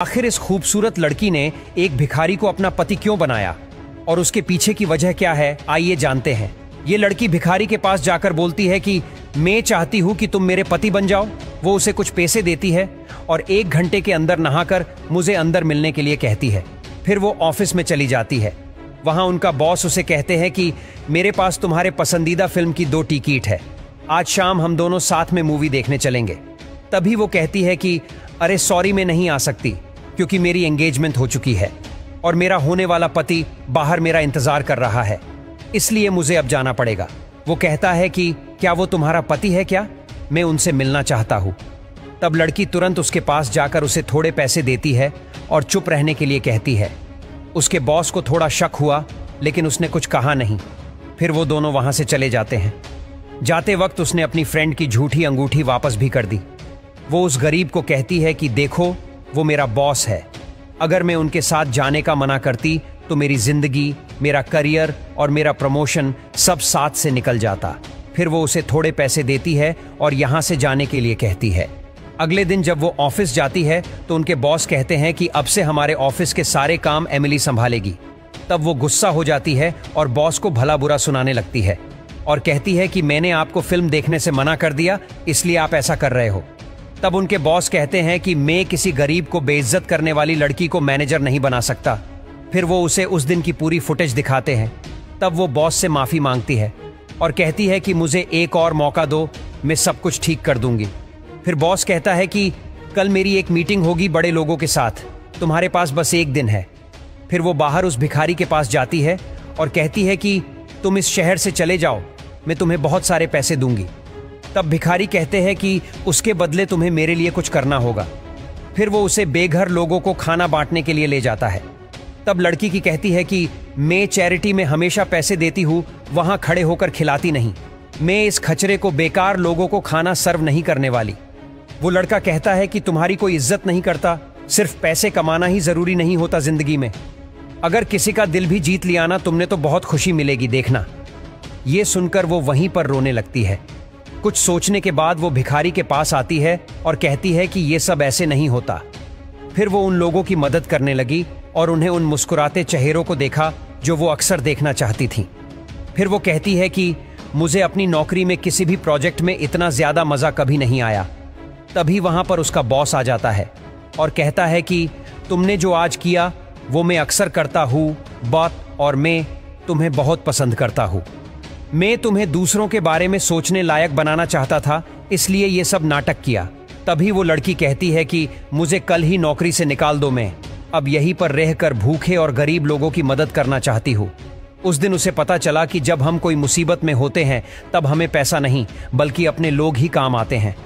आखिर इस खूबसूरत लड़की ने एक भिखारी को अपना पति क्यों बनाया और उसके पीछे की वजह क्या है, आइए जानते हैं। ये लड़की भिखारी के पास जाकर बोलती है कि मैं चाहती हूँ कि तुम मेरे पति बन जाओ। वो उसे कुछ पैसे देती है और 1 घंटे के अंदर नहाकर मुझे अंदर मिलने के लिए कहती है। फिर वो ऑफिस में चली जाती है। वहाँ उनका बॉस उसे कहते हैं कि मेरे पास तुम्हारे पसंदीदा फिल्म की 2 टिकट है, आज शाम हम दोनों साथ में मूवी देखने चलेंगे। तभी वो कहती है कि अरे सॉरी, मैं नहीं आ सकती क्योंकि मेरी एंगेजमेंट हो चुकी है और मेरा होने वाला पति बाहर मेरा इंतजार कर रहा है, इसलिए मुझे अब जाना पड़ेगा। वो कहता है कि क्या वो तुम्हारा पति है क्या, मैं उनसे मिलना चाहता हूँ। तब लड़की तुरंत उसके पास जाकर उसे थोड़े पैसे देती है और चुप रहने के लिए कहती है। उसके बॉस को थोड़ा शक हुआ लेकिन उसने कुछ कहा नहीं। फिर वो दोनों वहां से चले जाते हैं। जाते वक्त उसने अपनी फ्रेंड की झूठी अंगूठी वापस भी कर दी। वो उस गरीब को कहती है कि देखो, वो मेरा बॉस है, अगर मैं उनके साथ जाने का मना करती तो मेरी जिंदगी, मेरा करियर और मेरा प्रमोशन सब साथ से निकल जाता। फिर वो उसे थोड़े पैसे देती है और यहाँ से जाने के लिए कहती है। अगले दिन जब वो ऑफिस जाती है तो उनके बॉस कहते हैं कि अब से हमारे ऑफिस के सारे काम एमिली संभालेगी। तब वो गुस्सा हो जाती है और बॉस को भला बुरा सुनाने लगती है और कहती है कि मैंने आपको फिल्म देखने से मना कर दिया, इसलिए आप ऐसा कर रहे हो। तब उनके बॉस कहते हैं कि मैं किसी गरीब को बेइज्जत करने वाली लड़की को मैनेजर नहीं बना सकता। फिर वो उसे उस दिन की पूरी फुटेज दिखाते हैं। तब वो बॉस से माफ़ी मांगती है और कहती है कि मुझे एक और मौका दो, मैं सब कुछ ठीक कर दूंगी। फिर बॉस कहता है कि कल मेरी एक मीटिंग होगी बड़े लोगों के साथ, तुम्हारे पास बस 1 दिन है। फिर वो बाहर उस भिखारी के पास जाती है और कहती है कि तुम इस शहर से चले जाओ, मैं तुम्हें बहुत सारे पैसे दूंगी। तब भिखारी कहते हैं कि उसके बदले तुम्हें मेरे लिए कुछ करना होगा। फिर वो उसे बेघर लोगों को खाना बांटने के लिए ले जाता है। तब लड़की की कहती है कि मैं चैरिटी में हमेशा पैसे देती हूँ, वहाँ खड़े होकर खिलाती नहीं। मैं इस खचरे को बेकार लोगों को खाना सर्व नहीं करने वाली। वो लड़का कहता है कि तुम्हारी कोई इज्जत नहीं करता, सिर्फ पैसे कमाना ही जरूरी नहीं होता जिंदगी में। अगर किसी का दिल भी जीत लिया ना तुमने तो बहुत खुशी मिलेगी, देखना। ये सुनकर वो वहीं पर रोने लगती है। कुछ सोचने के बाद वो भिखारी के पास आती है और कहती है कि ये सब ऐसे नहीं होता। फिर वो उन लोगों की मदद करने लगी और उन्हें उन मुस्कुराते चेहरों को देखा जो वो अक्सर देखना चाहती थी। फिर वो कहती है कि मुझे अपनी नौकरी में किसी भी प्रोजेक्ट में इतना ज्यादा मजा कभी नहीं आया। तभी वहां पर उसका बॉस आ जाता है और कहता है कि तुमने जो आज किया वो मैं अक्सर करता हूँ और मैं तुम्हें बहुत पसंद करता हूँ। मैं तुम्हें दूसरों के बारे में सोचने लायक बनाना चाहता था, इसलिए ये सब नाटक किया। तभी वो लड़की कहती है कि मुझे कल ही नौकरी से निकाल दो, मैं अब यहीं पर रहकर भूखे और गरीब लोगों की मदद करना चाहती हूँ। उस दिन उसे पता चला कि जब हम कोई मुसीबत में होते हैं तब हमें पैसा नहीं बल्कि अपने लोग ही काम आते हैं।